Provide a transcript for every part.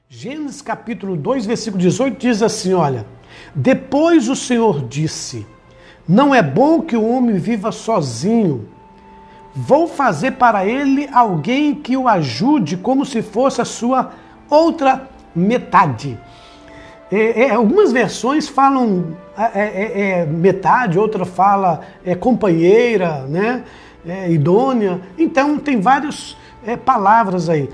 Gênesis capítulo 2, versículo 18 diz assim, olha, depois o Senhor disse, não é bom que o homem viva sozinho, vou fazer para ele alguém que o ajude como se fosse a sua outra metade. Algumas versões falam metade, outra fala companheira, né? Idônea, então tem várias palavras aí.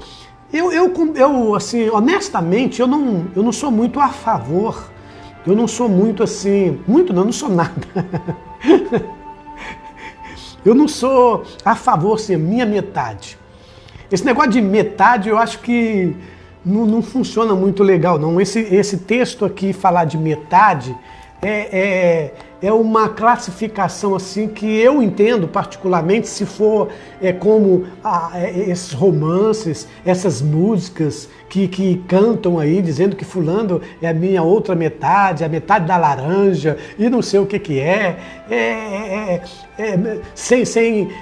Eu assim, honestamente, eu não sou muito a favor, eu não sou muito assim, não sou nada. Eu não sou a favor, assim, minha metade. Esse negócio de metade, eu acho que não funciona muito legal, não. Esse texto aqui, falar de metade, é uma classificação assim que eu entendo particularmente se for como esses romances, essas músicas que cantam aí dizendo que fulano é a minha outra metade, a metade da laranja e não sei o que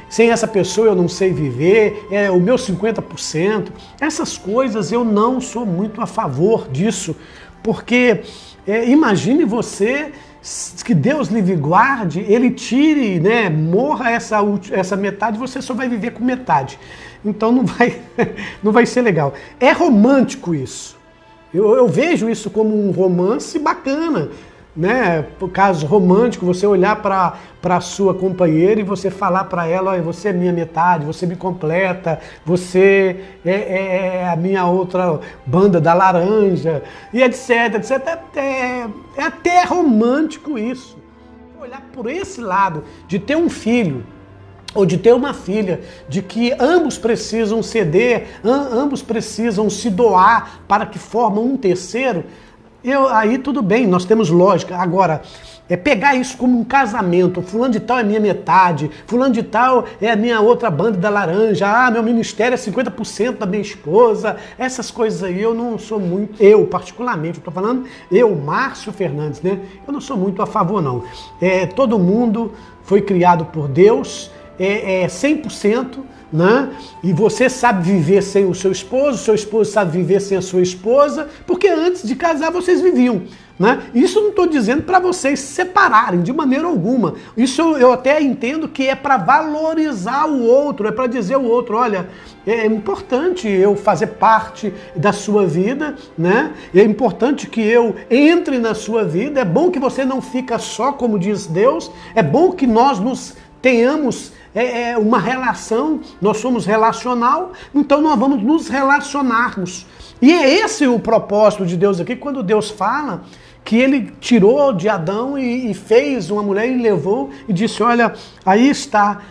sem essa pessoa eu não sei viver, o meu 50%. Essas coisas eu não sou muito a favor disso, porque imagine você que Deus lhe guarde, Ele tire, né, morra essa metade, você só vai viver com metade. Então não vai ser legal. É romântico isso. Eu vejo isso como um romance bacana, né? Por caso romântico, você olhar para a sua companheira e você falar para ela, olha, você é minha metade, você me completa, você é a minha outra banda da laranja, e etc, etc. É até romântico isso. Olhar por esse lado, de ter um filho, ou de ter uma filha, de que ambos precisam ceder, ambos precisam se doar para que formam um terceiro, aí tudo bem, nós temos lógica. Agora, pegar isso como um casamento, fulano de tal é minha metade, fulano de tal é a minha outra banda da laranja, meu ministério é 50% da minha esposa, essas coisas aí eu não sou muito, eu particularmente, eu tô falando, Márcio Fernandes, né? Eu não sou muito a favor não. Todo mundo foi criado por Deus, 100%, né? E você sabe viver sem o seu esposo sabe viver sem a sua esposa, porque antes de casar vocês viviam, né? Isso eu não estou dizendo para vocês se separarem de maneira alguma. Isso eu até entendo que é para valorizar o outro, é para dizer ao outro, olha, é importante eu fazer parte da sua vida, né? É importante que eu entre na sua vida, é bom que você não fica só, como diz Deus, é bom que nós nos tenhamos uma relação, nós somos relacional, então nós vamos nos relacionarmos. E é esse o propósito de Deus aqui, quando Deus fala que Ele tirou de Adão e fez uma mulher e levou e disse, olha, aí está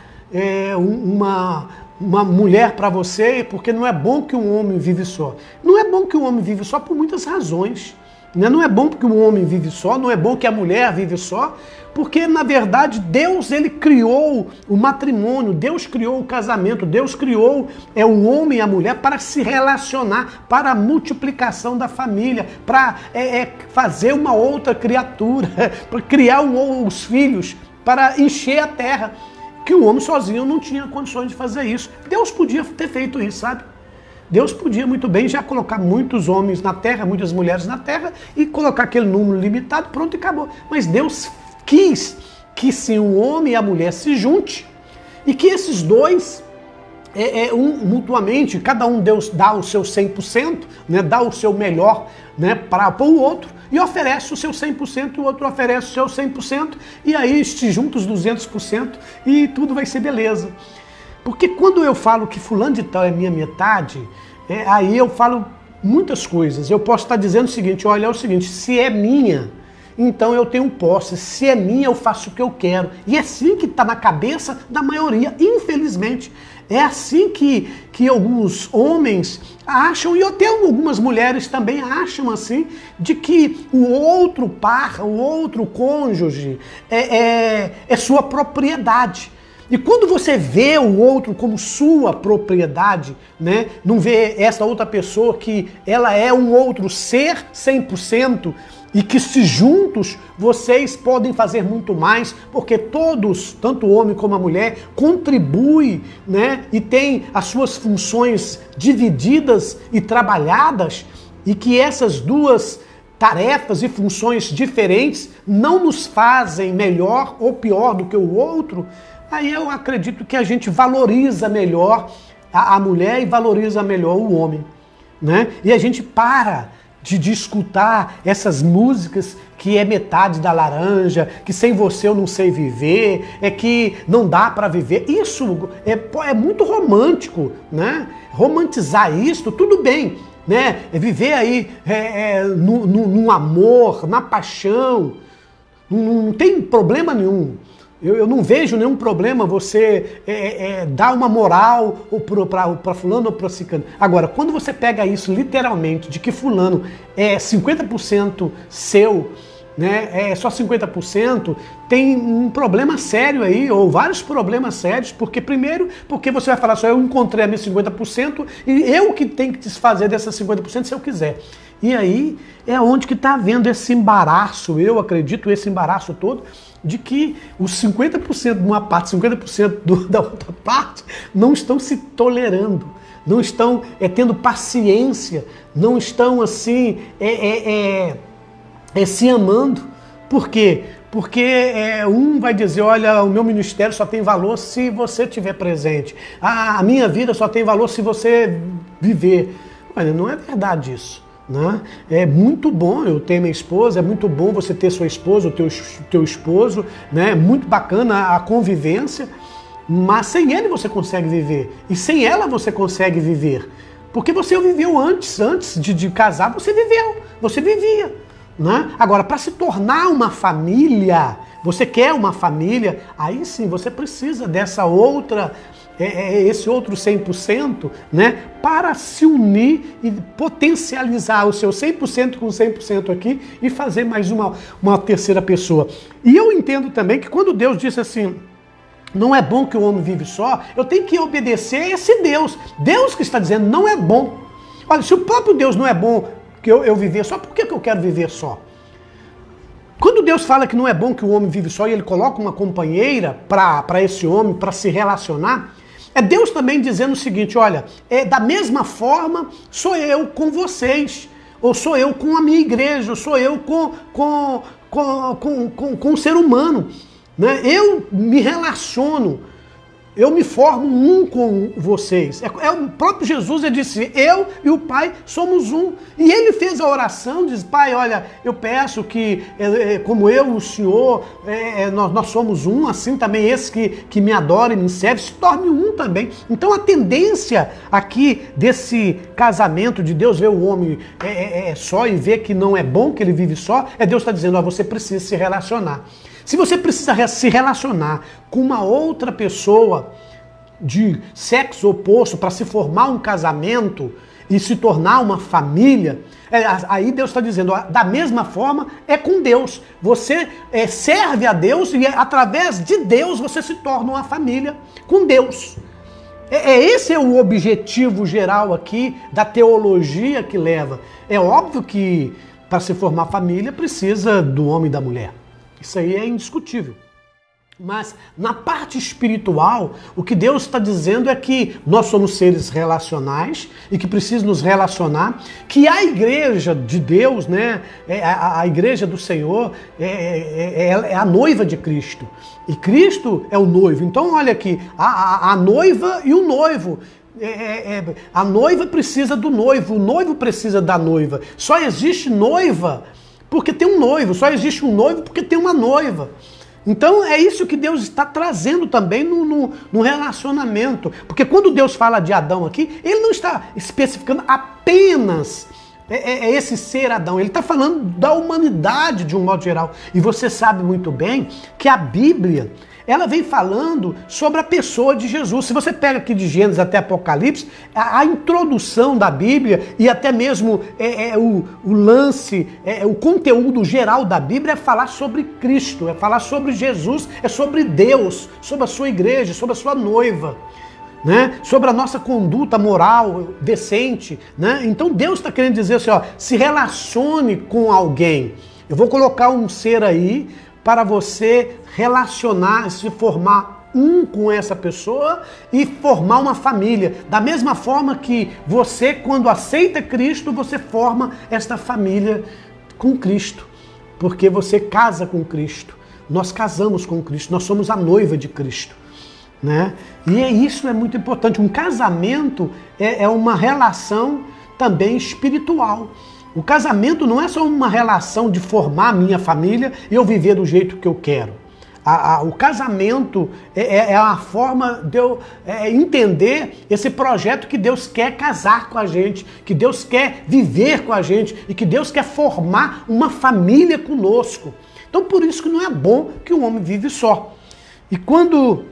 uma mulher para você, porque não é bom que um homem vive só. Não é bom que um homem vive só por muitas razões. Não é bom que um homem vive só, não é bom que a mulher vive só, porque na verdade Deus ele criou o matrimônio, Deus criou o casamento, Deus criou o homem e a mulher para se relacionar, para a multiplicação da família, para fazer uma outra criatura, para criar os filhos, para encher a terra, que o homem sozinho não tinha condições de fazer isso. Deus podia ter feito isso, sabe? Deus podia muito bem já colocar muitos homens na terra, muitas mulheres na terra e colocar aquele número limitado, pronto e acabou. Mas Deus quis que sim, o homem e a mulher se junte e que esses dois, mutuamente, cada um Deus dá o seu 100%, né, dá o seu melhor, né, para o outro e oferece o seu 100% e o outro oferece o seu 100% e aí se juntam os 200% e tudo vai ser beleza. Porque quando eu falo que fulano de tal é minha metade, aí eu falo muitas coisas. Eu posso estar dizendo o seguinte, olha, é o seguinte, se é minha, então eu tenho posse. Se é minha, eu faço o que eu quero. E é assim que está na cabeça da maioria, infelizmente. É assim que alguns homens acham, e até algumas mulheres também acham assim, de que o outro par, o outro cônjuge é sua propriedade. E quando você vê o outro como sua propriedade, né, não vê essa outra pessoa que ela é um outro ser 100% e que se juntos vocês podem fazer muito mais, porque todos, tanto o homem como a mulher, contribuem, né, e têm as suas funções divididas e trabalhadas, e que essas duas tarefas e funções diferentes não nos fazem melhor ou pior do que o outro, aí eu acredito que a gente valoriza melhor a mulher e valoriza melhor o homem, né? E a gente para de escutar essas músicas que é metade da laranja, que sem você eu não sei viver, é que não dá para viver. Isso é muito romântico, né? Romantizar isso, tudo bem, né? Viver aí no amor, na paixão, não tem problema nenhum. Eu não vejo nenhum problema você dar uma moral para fulano ou para ciclano. Agora, quando você pega isso literalmente, de que fulano é 50% seu, né, é só 50%, tem um problema sério aí, ou vários problemas sérios, porque primeiro, porque você vai falar só, eu encontrei a minha 50% e eu que tenho que desfazer dessas 50% se eu quiser. E aí é onde que está havendo esse embaraço, eu acredito, esse embaraço todo, de que os 50% de uma parte, 50% da outra parte, não estão se tolerando, não estão tendo paciência, não estão assim se amando. Por quê? Porque um vai dizer, olha, o meu ministério só tem valor se você estiver presente. A minha vida só tem valor se você viver. Olha, não é verdade isso. Né? É muito bom eu ter minha esposa, é muito bom você ter sua esposa, o teu esposo, né? É muito bacana a convivência, mas sem ele você consegue viver. E sem ela você consegue viver. Porque você viveu antes de casar, você vivia. Né? Agora, para se tornar uma família, você quer uma família, aí sim você precisa dessa outra, esse outro 100%, né? Para se unir e potencializar o seu 100% com 100% aqui e fazer mais uma terceira pessoa. E eu entendo também que quando Deus disse assim, não é bom que o homem vive só, eu tenho que obedecer a esse Deus. Deus que está dizendo, não é bom. Olha, se o próprio Deus não é bom que eu viver só, por que eu quero viver só? Quando Deus fala que não é bom que o homem vive só e ele coloca uma companheira para esse homem, para se relacionar, é Deus também dizendo o seguinte, olha, da mesma forma sou eu com vocês, ou sou eu com a minha igreja, ou sou eu com o ser humano, né? Eu me relaciono, eu me formo um com vocês. O próprio Jesus, ele disse, eu e o Pai somos um. E ele fez a oração, diz, Pai, olha, eu peço que, como eu e o Senhor, nós somos um, assim também esse que me adora e me serve, se torne um também. Então a tendência aqui desse casamento, de Deus ver o homem só e ver que não é bom que ele vive só, Deus está dizendo, ó, você precisa se relacionar. Se você precisa se relacionar com uma outra pessoa de sexo oposto para se formar um casamento e se tornar uma família, aí Deus está dizendo, ó, da mesma forma é com Deus. Você serve a Deus e através de Deus você se torna uma família com Deus. Esse é o objetivo geral aqui da teologia que leva. É óbvio que para se formar família precisa do homem e da mulher. Isso aí é indiscutível. Mas na parte espiritual, o que Deus está dizendo é que nós somos seres relacionais e que precisamos nos relacionar, que a igreja de Deus, né, a igreja do Senhor, é a noiva de Cristo. E Cristo é o noivo. Então olha aqui, a noiva e o noivo. A noiva precisa do noivo, o noivo precisa da noiva. Só existe noiva porque tem um noivo, só existe um noivo porque tem uma noiva. Então é isso que Deus está trazendo também no relacionamento. Porque quando Deus fala de Adão aqui, ele não está especificando apenas esse ser Adão. Ele está falando da humanidade de um modo geral. E você sabe muito bem que a Bíblia, ela vem falando sobre a pessoa de Jesus. Se você pega aqui de Gênesis até Apocalipse, a introdução da Bíblia e até mesmo o lance, o conteúdo geral da Bíblia é falar sobre Cristo, é falar sobre Jesus, é sobre Deus, sobre a sua igreja, sobre a sua noiva, né? Sobre a nossa conduta moral decente, né? Então Deus está querendo dizer assim, ó, se relacione com alguém. Eu vou colocar um ser aí para você relacionar, se formar um com essa pessoa e formar uma família. Da mesma forma que você, quando aceita Cristo, você forma esta família com Cristo. Porque você casa com Cristo. Nós casamos com Cristo, nós somos a noiva de Cristo. Né? E isso é muito importante. Um casamento é uma relação também espiritual. O casamento não é só uma relação de formar a minha família e eu viver do jeito que eu quero. O casamento é a forma de eu entender esse projeto que Deus quer casar com a gente, que Deus quer viver com a gente e que Deus quer formar uma família conosco. Então por isso que não é bom que o homem vive só. E quando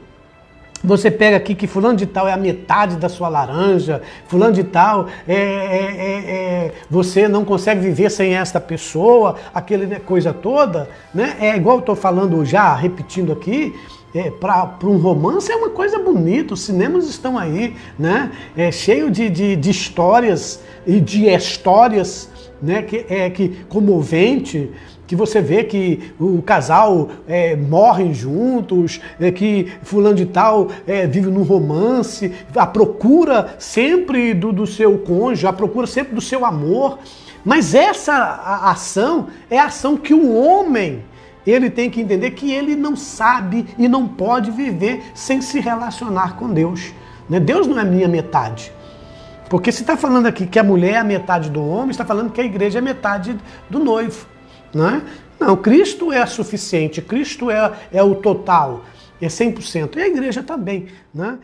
você pega aqui que fulano de tal é a metade da sua laranja, fulano de tal você não consegue viver sem esta pessoa, aquela coisa toda, né? É igual eu estou falando já, repetindo aqui, para um romance é uma coisa bonita, os cinemas estão aí, né? Cheio de histórias e de histórias, né? que comovente, que você vê que o casal morrem juntos, que fulano de tal vive num romance, a procura sempre do seu cônjuge, a procura sempre do seu amor. Mas essa ação é a ação que o homem ele tem que entender que ele não sabe e não pode viver sem se relacionar com Deus. Né? Deus não é minha metade. Porque se está falando aqui que a mulher é a metade do homem, está falando que a igreja é metade do noivo. Né? Não, Cristo é suficiente, Cristo é o total, é 100%. E a igreja também. Né?